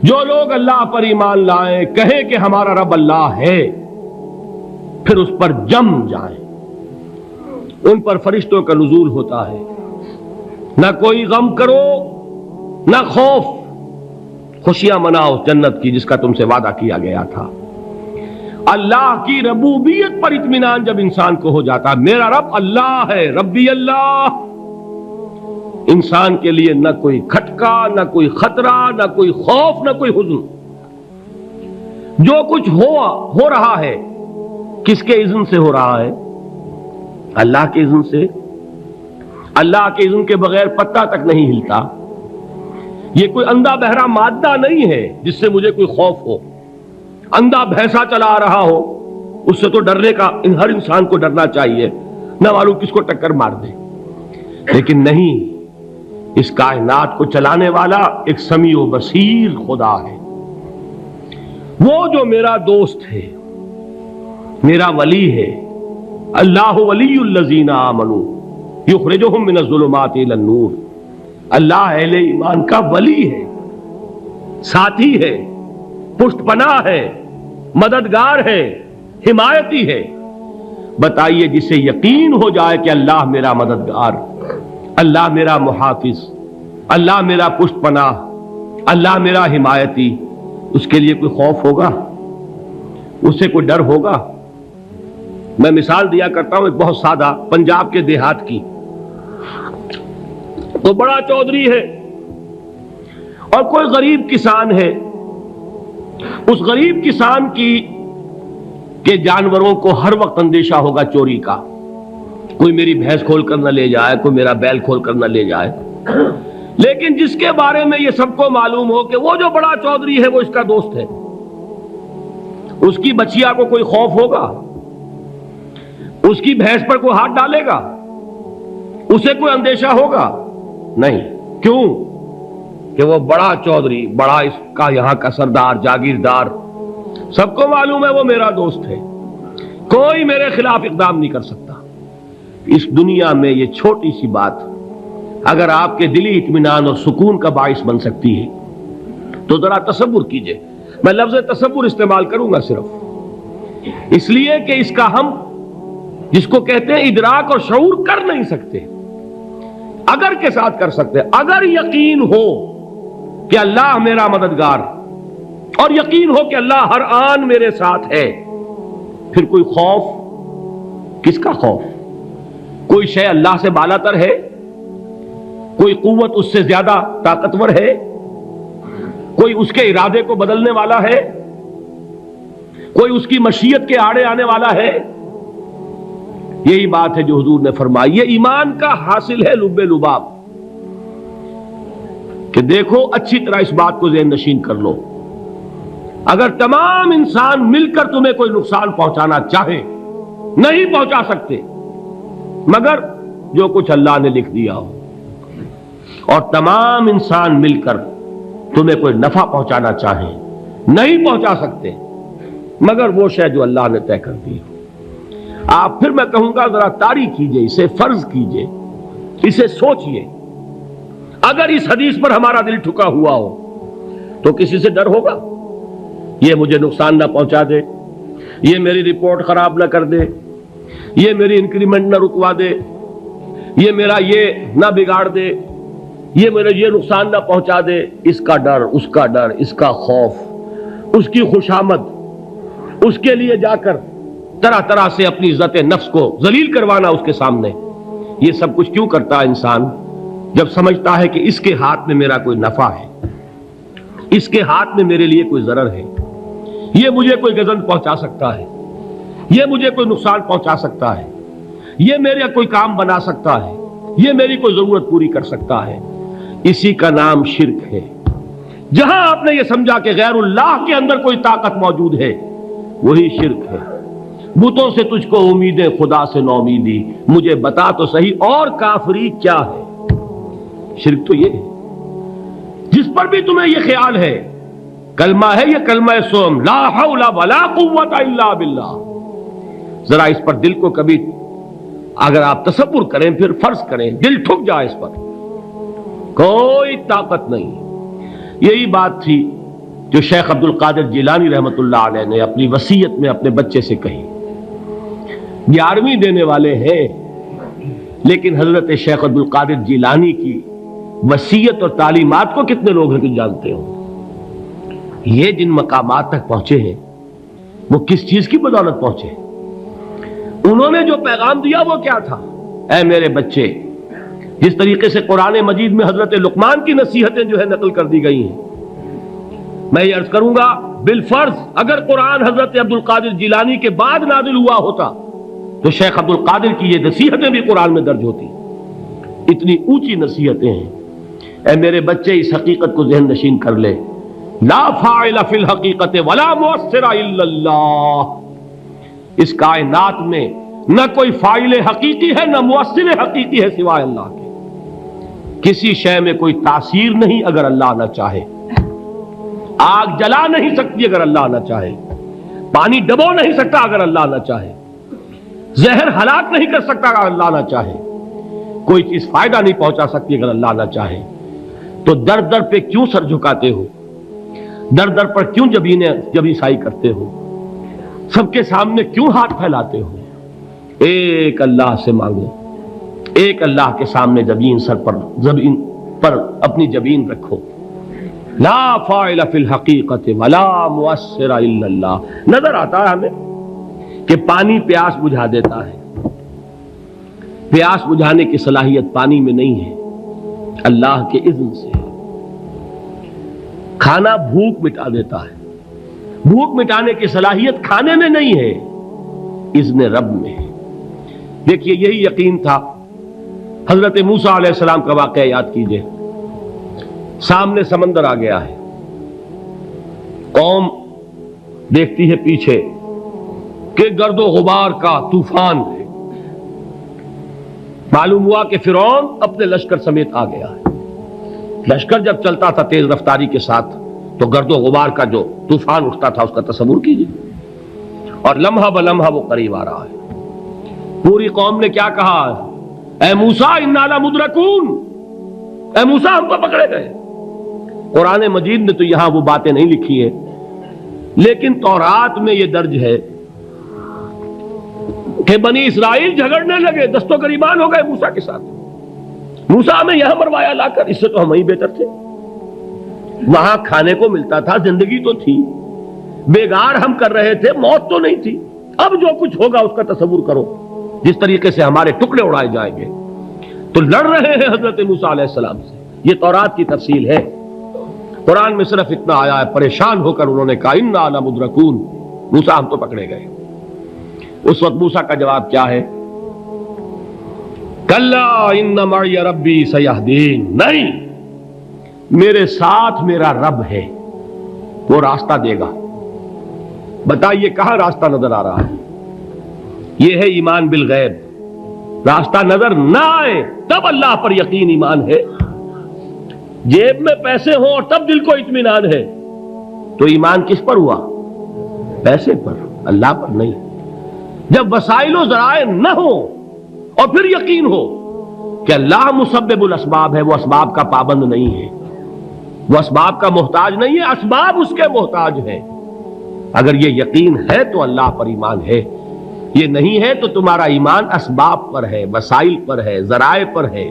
جو لوگ اللہ پر ایمان لائیں، کہیں کہ ہمارا رب اللہ ہے، پھر اس پر جم جائیں، ان پر فرشتوں کا نزول ہوتا ہے، نہ کوئی غم کرو نہ خوف، خوشیاں مناؤ جنت کی جس کا تم سے وعدہ کیا گیا تھا۔ اللہ کی ربوبیت پر اطمینان جب انسان کو ہو جاتا، میرا رب اللہ ہے، ربی اللہ، انسان کے لیے نہ کوئی کھٹکا، نہ کوئی خطرہ، نہ کوئی خوف، نہ کوئی حزن۔ جو کچھ ہو رہا ہے کس کے اذن سے ہو رہا ہے؟ اللہ کے اذن سے۔ اللہ کے اذن کے بغیر پتہ تک نہیں ہلتا۔ یہ کوئی اندھا بہرا مادہ نہیں ہے جس سے مجھے کوئی خوف ہو۔ اندھا بھینسا چلا آ رہا ہو، اس سے تو ڈرنے کا ہر انسان کو ڈرنا چاہیے، نہ معلوم کس کو ٹکر مار دے۔ لیکن نہیں، اس کائنات کو چلانے والا ایک سمیع و بصیر خدا ہے، وہ جو میرا دوست ہے، میرا ولی ہے۔ اللہ ولی الذین آمنوا یخرجہم من الظلمات الی النور۔ اللہ اہل ایمان کا ولی ہے، ساتھی ہے، پشت پناہ ہے، مددگار ہے، حمایتی ہے۔ بتائیے جسے یقین ہو جائے کہ اللہ میرا مددگار، اللہ میرا محافظ، اللہ میرا پشت پناہ، اللہ میرا حمایتی، اس کے لیے کوئی خوف ہوگا؟ اس سے کوئی ڈر ہوگا؟ میں مثال دیا کرتا ہوں ایک بہت سادہ، پنجاب کے دیہات کی۔ تو بڑا چودھری ہے اور کوئی غریب کسان ہے۔ اس غریب کسان کے جانوروں کو ہر وقت اندیشہ ہوگا چوری کا، کوئی میری بھینس کھول کر نہ لے جائے، کوئی میرا بیل کھول کر نہ لے جائے۔ لیکن جس کے بارے میں یہ سب کو معلوم ہو کہ وہ جو بڑا چودھری ہے وہ اس کا دوست ہے، اس کی بچیا کو کوئی خوف ہوگا؟ اس کی بھینس پر کوئی ہاتھ ڈالے گا؟ اسے کوئی اندیشہ ہوگا؟ نہیں۔ کیوں؟ کہ وہ بڑا چودھری، بڑا اس کا یہاں کا سردار، جاگیردار، سب کو معلوم ہے وہ میرا دوست ہے، کوئی میرے خلاف اقدام نہیں کر سکتا۔ اس دنیا میں یہ چھوٹی سی بات اگر آپ کے دلی اطمینان اور سکون کا باعث بن سکتی ہے تو ذرا تصور کیجئے۔ میں لفظ تصور استعمال کروں گا صرف اس لیے کہ اس کا ہم جس کو کہتے ہیں ادراک اور شعور کر نہیں سکتے، اگر کے ساتھ کر سکتے۔ اگر یقین ہو کہ اللہ میرا مددگار اور یقین ہو کہ اللہ ہر آن میرے ساتھ ہے، پھر کوئی خوف؟ کس کا خوف؟ کوئی شے اللہ سے بالا تر ہے؟ کوئی قوت اس سے زیادہ طاقتور ہے؟ کوئی اس کے ارادے کو بدلنے والا ہے؟ کوئی اس کی مشیت کے آڑے آنے والا ہے؟ یہی بات ہے جو حضور نے فرمائی۔ یہ ایمان کا حاصل ہے لب لباب، کہ دیکھو اچھی طرح اس بات کو ذہن نشین کر لو، اگر تمام انسان مل کر تمہیں کوئی نقصان پہنچانا چاہے نہیں پہنچا سکتے، مگر جو کچھ اللہ نے لکھ دیا ہو، اور تمام انسان مل کر تمہیں کوئی نفع پہنچانا چاہیں نہیں پہنچا سکتے، مگر وہ شے جو اللہ نے طے کر دی ہو۔ آپ پھر میں کہوں گا ذرا طاری کیجئے، اسے فرض کیجئے، اسے سوچئے۔ اگر اس حدیث پر ہمارا دل ٹھکا ہوا ہو تو کسی سے ڈر ہوگا؟ یہ مجھے نقصان نہ پہنچا دے، یہ میری رپورٹ خراب نہ کر دے، یہ میری انکریمنٹ نہ رکوا دے، یہ میرا یہ نہ بگاڑ دے، یہ میرا یہ نقصان نہ پہنچا دے۔ اس کا ڈر، اس کا ڈر، اس کا خوف، اس کی خوشامد، اس کے لیے جا کر طرح طرح سے اپنی عزت نفس کو ذلیل کروانا اس کے سامنے، یہ سب کچھ کیوں کرتا ہے انسان؟ جب سمجھتا ہے کہ اس کے ہاتھ میں میرا کوئی نفع ہے، اس کے ہاتھ میں میرے لیے کوئی ضرر ہے، یہ مجھے کوئی گزن پہنچا سکتا ہے، یہ مجھے کوئی نقصان پہنچا سکتا ہے، یہ میرا کوئی کام بنا سکتا ہے، یہ میری کوئی ضرورت پوری کر سکتا ہے، اسی کا نام شرک ہے۔ جہاں آپ نے یہ سمجھا کہ غیر اللہ کے اندر کوئی طاقت موجود ہے، وہی شرک ہے۔ بتوں سے تجھ کو امیدیں، خدا سے نومیدی، مجھے بتا تو صحیح اور کافری کیا ہے؟ شرک تو یہ ہے۔ جس پر بھی تمہیں یہ خیال ہے، کلمہ ہے یہ کلمہ سوم، لا حول ولا قوت الا باللہ، ذرا اس پر دل کو کبھی اگر آپ تصور کریں، پھر فرض کریں، دل ٹھک جائے اس پر، کوئی طاقت نہیں۔ یہی بات تھی جو شیخ عبد القادر جیلانی رحمۃ اللہ علیہ نے اپنی وصیت میں اپنے بچے سے کہی. 11ویں دینے والے ہیں، لیکن حضرت شیخ عبد القادر جیلانی کی وصیت اور تعلیمات کو کتنے لوگ ہیں کہ جانتے ہو؟ یہ جن مقامات تک پہنچے ہیں وہ کس چیز کی بدولت پہنچے؟ انہوں نے جو پیغام دیا وہ کیا تھا؟ اے میرے بچے، جس طریقے سے قرآن مجید میں حضرت لقمان کی نصیحتیں جو ہے نقل کر دی گئی ہیں، میں یہ عرض کروں گا بالفرض اگر قرآن حضرت عبد القادر جیلانی کے بعد نازل ہوا ہوتا تو شیخ عبد القادر کی یہ نصیحتیں بھی قرآن میں درج ہوتی. اتنی اونچی نصیحتیں ہیں. اے میرے بچے، اس حقیقت کو ذہن نشین کر لے، لا فاعل فی الحقیقت ولا مؤثر الا اللہ. اس کائنات میں نہ کوئی فاعل حقیقی ہے نہ مؤثر حقیقی ہے سوائے اللہ کے. کسی شے میں کوئی تاثیر نہیں اگر اللہ نہ چاہے. آگ جلا نہیں سکتی اگر اللہ نہ چاہے. پانی ڈبو نہیں سکتا اگر اللہ نہ چاہے. زہر ہلاک نہیں کر سکتا اگر اللہ نہ چاہے. کوئی چیز فائدہ نہیں پہنچا سکتی اگر اللہ نہ چاہے. تو در در پہ کیوں سر جھکاتے ہو؟ در در پر کیوں جبیں سائی کرتے ہو؟ سب کے سامنے کیوں ہاتھ پھیلاتے ہو؟ ایک اللہ سے مانگو، ایک اللہ کے سامنے زبین پر اپنی جبین رکھو. لا فاعل فی الحقیقت ولا مؤثر الا اللہ. نظر آتا ہے ہمیں کہ پانی پیاس بجھا دیتا ہے. پیاس بجھانے کی صلاحیت پانی میں نہیں ہے، اللہ کے اذن سے. کھانا بھوک مٹا دیتا ہے. بھوک مٹانے کی صلاحیت کھانے میں نہیں ہے، اذن رب میں ہے. دیکھیے یہی یقین تھا. حضرت موسیٰ علیہ السلام کا واقعہ یاد کیجئے. سامنے سمندر آ گیا ہے، قوم دیکھتی ہے پیچھے کہ گرد و غبار کا طوفان ہے. معلوم ہوا کہ فرعون اپنے لشکر سمیت آ گیا ہے. لشکر جب چلتا تھا تیز رفتاری کے ساتھ تو گرد و غبار کا جو طوفان اٹھتا تھا اس کا تصور کیجئے. اور لمحہ بلمحہ وہ قریب آ رہا ہے. پوری قوم نے کیا کہا؟ اے موسیٰ انا لمدرکون، اے موسیٰ ہم کو پکڑے گئے. قرآن مجید نے تو یہاں وہ باتیں نہیں لکھی ہیں، لیکن تورات میں یہ درج ہے کہ بنی اسرائیل جھگڑنے لگے، دست و گریبان ہو گئے موسیٰ کے ساتھ. موسیٰ ہمیں یہاں مروایا لا کر، اس سے تو ہم ہی بہتر تھے. وہاں کھانے کو ملتا تھا، زندگی تو تھی، بیگار ہم کر رہے تھے، موت تو نہیں تھی. اب جو کچھ ہوگا اس کا تصور کرو، جس طریقے سے ہمارے ٹکڑے اڑائے جائیں گے. تو لڑ رہے ہیں حضرت موسیٰ علیہ السلام سے. یہ تورات کی تفصیل ہے. قرآن میں صرف اتنا آیا ہے، پریشان ہو کر انہوں نے کہا انا لمدرکون، موسیٰ ہم تو پکڑے گئے. اس وقت موسیٰ کا جواب کیا ہے؟ کلا ان معی ربی سیہدین. نہیں، میرے ساتھ میرا رب ہے، وہ راستہ دے گا. بتائیے کہاں راستہ نظر آ رہا ہے؟ یہ ہے ایمان بالغیب. راستہ نظر نہ آئے تب اللہ پر یقین ایمان ہے. جیب میں پیسے ہوں اور تب دل کو اطمینان ہے تو ایمان کس پر ہوا؟ پیسے پر، اللہ پر نہیں. جب وسائل و ذرائع نہ ہو اور پھر یقین ہو کہ اللہ مسبب الاسباب ہے، وہ اسباب کا پابند نہیں ہے، وہ اسباب کا محتاج نہیں ہے، اسباب اس کے محتاج ہے. اگر یہ یقین ہے تو اللہ پر ایمان ہے. یہ نہیں ہے تو تمہارا ایمان اسباب پر ہے، وسائل پر ہے، ذرائع پر ہے،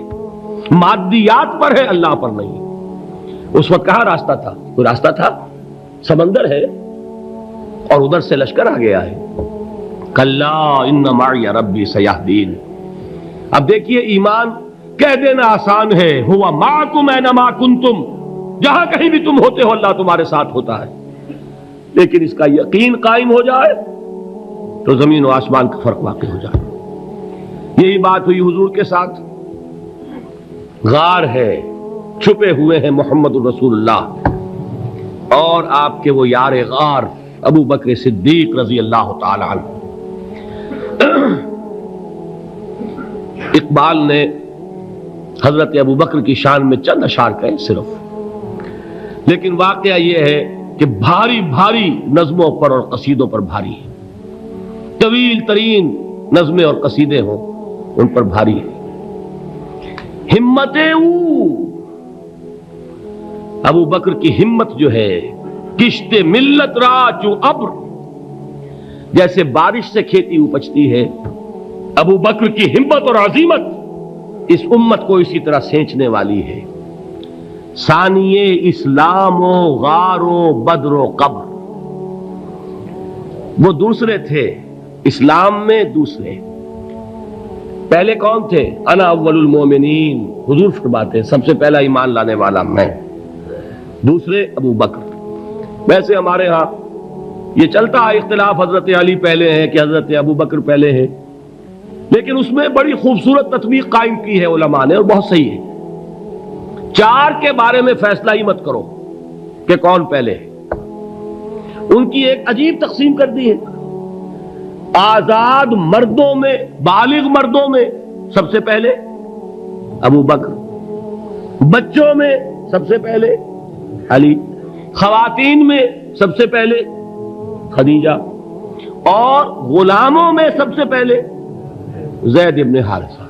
مادیات پر ہے، اللہ پر نہیں. اس وقت کہاں راستہ تھا؟ کوئی راستہ تھا؟ سمندر ہے اور ادھر سے لشکر آ گیا ہے. کلا ان معی ربی سیہدین. اب دیکھیے ایمان کہہ دینا آسان ہے، ہوا معکم اینما کنتم، جہاں کہیں بھی تم ہوتے ہو اللہ تمہارے ساتھ ہوتا ہے. لیکن اس کا یقین قائم ہو جائے تو زمین و آسمان کا فرق واقع ہو جائے. یہی بات ہوئی حضور کے ساتھ. غار ہے، چھپے ہوئے ہیں محمد الرسول اللہ اور آپ کے وہ یار غار ابو بکر صدیق رضی اللہ تعالی عنہ. اقبال نے حضرت ابو بکر کی شان میں چند اشعار کہے صرف، لیکن واقعہ یہ ہے کہ بھاری بھاری نظموں پر اور قصیدوں پر بھاری ہے. طویل ترین نظمیں اور قصیدے ہوں ان پر بھاری ہے. ہمت ابو بکر کی ہمت جو ہے کشت ملت را چو ابر، جیسے بارش سے کھیتی اپجتی ہے، ابو بکر کی ہمت اور عزیمت اس امت کو اسی طرح سینچنے والی ہے۔ ثانیے اسلام و غار و بدر و قبر، وہ دوسرے تھے اسلام میں، دوسرے پہلے کون تھے؟ انا اول المومنین، حضور فرماتے ہیں سب سے پہلا ایمان لانے والا میں، دوسرے ابو بکر۔ ویسے ہمارے ہاں یہ چلتا ہے اختلاف، حضرت علی پہلے ہیں کہ حضرت ابو بکر پہلے ہیں، لیکن اس میں بڑی خوبصورت تطبیق قائم کی ہے علماء نے، اور بہت صحیح ہے۔ چار کے بارے میں فیصلہ ہی مت کرو کہ کون پہلے ہے، ان کی ایک عجیب تقسیم کر دی ہے۔ آزاد مردوں میں، بالغ مردوں میں سب سے پہلے ابو بکر، بچوں میں سب سے پہلے علی، خواتین میں سب سے پہلے خدیجہ، اور غلاموں میں سب سے پہلے زید ابن حارثہ۔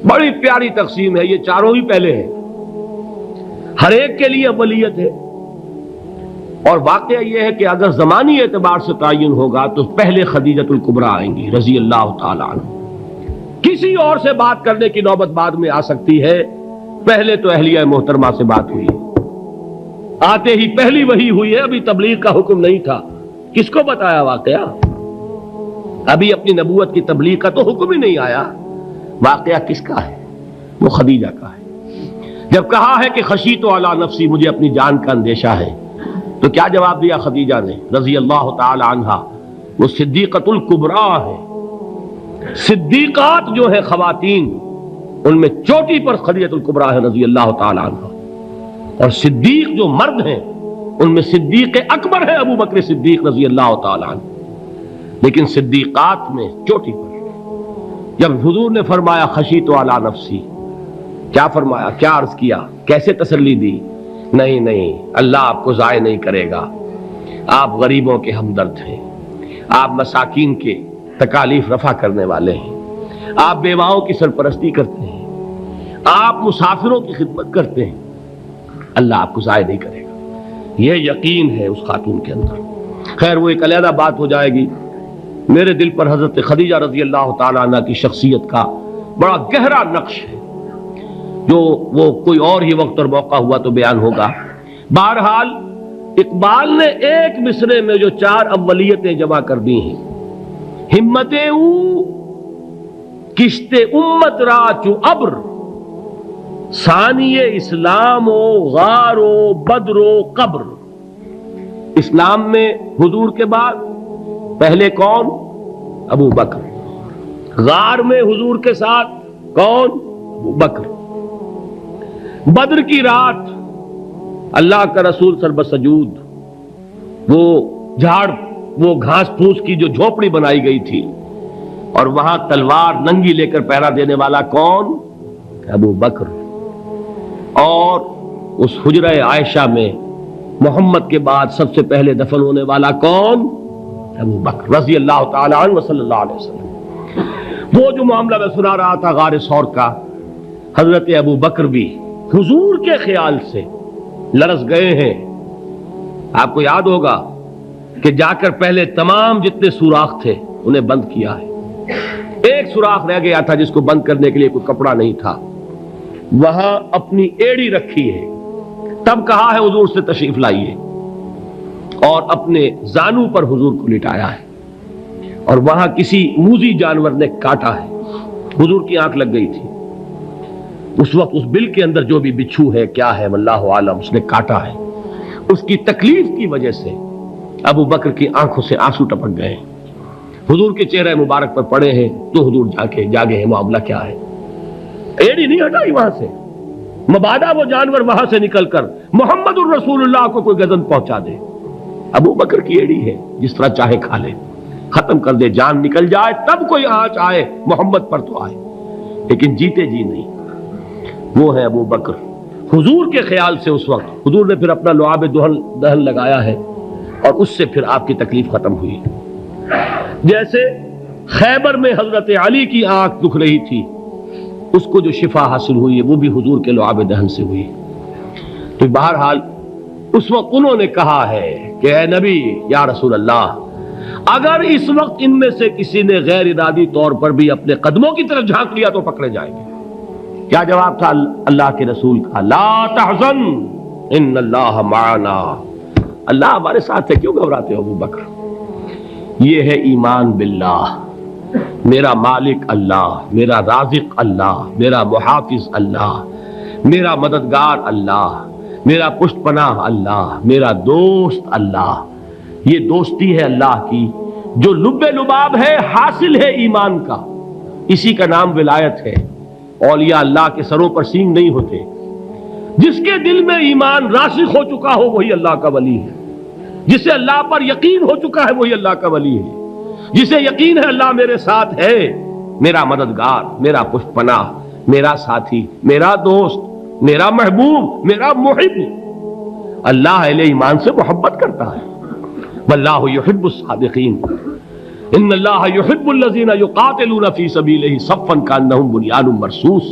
بڑی پیاری تقسیم ہے، یہ چاروں ہی پہلے ہیں، ہر ایک کے لیے اولیت ہے۔ اور واقعہ یہ ہے کہ اگر زمانی اعتبار سے تعین ہوگا تو پہلے خدیجۃ الکبریٰ آئیں گی رضی اللہ تعالی عنہ، کسی اور سے بات کرنے کی نوبت بعد میں آ سکتی ہے، پہلے تو اہلیہ محترمہ سے بات ہوئی، آتے ہی پہلی وحی ہوئی ہے، ابھی تبلیغ کا حکم نہیں تھا۔ کس کو بتایا واقعہ؟ ابھی اپنی نبوت کی تبلیغ کا تو حکم ہی نہیں آیا، واقعہ کس کا ہے؟ وہ خدیجہ کا ہے۔ جب کہا ہے کہ خشیت علی نفسی، مجھے اپنی جان کا اندیشہ ہے، تو کیا جواب دیا خدیجہ نے رضی اللہ تعالی عنہا؟ وہ صدیقۃ الکبریٰ ہے، صدیقات جو ہے خواتین، ان میں چوٹی پر خدیجۃ الکبریٰ ہے رضی اللہ تعالی عنہا، اور صدیق جو مرد ہیں ان میں صدیق اکبر ہے ابو بکر صدیق رضی اللہ تعالی عنہ، لیکن صدیقات میں چوٹی پر۔ جب حضور نے فرمایا خشیت علی نفسی، کیا فرمایا، کیا عرض کیا، کیسے تسلی دی؟ نہیں نہیں، اللہ آپ کو ضائع نہیں کرے گا، آپ غریبوں کے ہمدرد ہیں، آپ مساکین کے تکالیف رفع کرنے والے ہیں، آپ بیواؤں کی سرپرستی کرتے ہیں، آپ مسافروں کی خدمت کرتے ہیں، اللہ آپ کو ضائع نہیں کرے گا۔ یہ یقین ہے اس خاتون کے اندر۔ خیر وہ ایک علیحدہ بات ہو جائے گی۔ میرے دل پر حضرت خدیجہ رضی اللہ تعالیٰ عنہ کی شخصیت کا بڑا گہرا نقش ہے، جو وہ کوئی اور ہی وقت اور موقع ہوا تو بیان ہوگا۔ بہرحال اقبال نے ایک مصرے میں جو چار اولیتیں جمع کر دی ہیں، ہمت او کشت امت را چو ابر، ثانی اسلام و غار و بدر و قبر۔ اسلام میں حضور کے بعد پہلے کون؟ ابو بکر۔ غار میں حضور کے ساتھ کون؟ ابو بکر۔ بدر کی رات اللہ کا رسول سر بسجود، وہ جھاڑ، وہ گھاس پھوس کی جو جھوپڑی بنائی گئی تھی، اور وہاں تلوار ننگی لے کر پہرا دینے والا کون؟ ابو بکر۔ اور اس حجرہ عائشہ میں محمد کے بعد سب سے پہلے دفن ہونے والا کون؟ ابو بکر رضی اللہ تعالی عنہ وصلی اللہ علیہ وسلم۔ وہ جو معاملہ میں سنا رہا تھا غار ثور کا، حضرت ابو بکر بھی حضور کے خیال سے لرز گئے ہیں۔ آپ کو یاد ہوگا کہ جا کر پہلے تمام جتنے سوراخ تھے انہیں بند کیا ہے، ایک سوراخ رہ گیا تھا جس کو بند کرنے کے لیے کوئی کپڑا نہیں تھا، وہاں اپنی ایڑی رکھی ہے، تب کہا ہے حضور سے تشریف لائیے، اور اپنے زانو پر حضور کو لٹایا ہے، اور وہاں کسی موذی جانور نے کاٹا ہے، حضور کی آنکھ لگ گئی تھی، اس وقت اس بل کے اندر جو بھی بچھو ہے کیا ہے واللہ عالم، اس نے کاٹا ہے، اس کی تکلیف کی وجہ سے ابو بکر کی آنکھوں سے آنسو ٹپک گئے، حضور کے چہرے مبارک پر پڑے ہیں، تو حضور جاگے ہیں، معاملہ کیا ہے؟ ایڑی نہیں ہٹائی وہاں سے، مبادا وہ جانور وہاں سے نکل کر محمد الرسول اللہ کو کوئی گزن پہنچا دے، ابو بکر کی ایڑی ہے، جس طرح چاہے کھا لے، ختم کر دے، جان نکل جائے تب کوئی آنچ آئے محمد پر تو آئے، لیکن جیتے جی نہیں۔ وہ ہے ابو بکر حضور کے خیال سے۔ اس وقت حضور نے پھر اپنا لعاب دہن لگایا ہے، اور اس سے پھر آپ کی تکلیف ختم ہوئی۔ جیسے خیبر میں حضرت علی کی آنکھ دکھ رہی تھی، اس کو جو شفا حاصل ہوئی ہے وہ بھی حضور کے لعاب دہن سے ہوئی۔ تو بہرحال اس وقت انہوں نے کہا ہے کہ اے نبی یا رسول اللہ، اگر اس وقت ان میں سے کسی نے غیر ارادی طور پر بھی اپنے قدموں کی طرف جھانک لیا تو پکڑے جائیں گے۔ کیا جواب تھا اللہ کے رسول کا؟ لا تحزن ان اللہ معنا، اللہ ہمارے ساتھ ہے، کیوں گھبراتے ہو ابو بکر؟ یہ ہے ایمان باللہ، میرا مالک اللہ، میرا رازق اللہ، میرا محافظ اللہ، میرا مددگار اللہ، میرا پشت پناہ اللہ، میرا دوست اللہ۔ یہ دوستی ہے اللہ کی جو لب لباب ہے، حاصل ہے ایمان کا، اسی کا نام ولایت ہے۔ اولیاء اللہ کے سروں پر سینگ نہیں ہوتے، جس کے دل میں ایمان راسخ ہو چکا ہو وہی اللہ کا ولی ہے، جسے اللہ پر یقین ہو چکا ہے وہی اللہ کا ولی ہے، جسے یقین ہے اللہ میرے ساتھ ہے، میرا مددگار، میرا پشت پناہ، میرا ساتھی، میرا دوست، میرا محبوب، میرا محب۔ اللہ اہل ایمان سے محبت کرتا ہے۔ واللہ یحب الصادقین، ان اللہ یحب الذین یقاتلون فی سبیلہ صفا کانہم بنیان مرصوص۔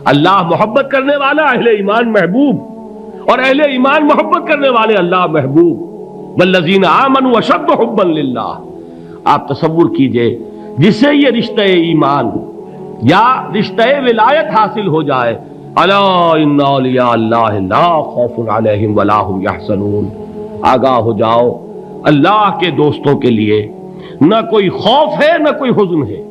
اللہ محبت کرنے والا، اہل ایمان محبوب، اور اہل ایمان محبت کرنے والے اللہ محبوب۔ والذین آمنوا اشد حبا للہ۔ آپ تصور کیجئے جسے یہ رشتہ ایمان یا رشتہ ولایت حاصل ہو جائے، الا ان اولیاء اللہ لا خوف علیہم ولا هم یحزنون، آگاہ ہو جاؤ، اللہ کے دوستوں کے لیے نہ کوئی خوف ہے نہ کوئی حزن ہے۔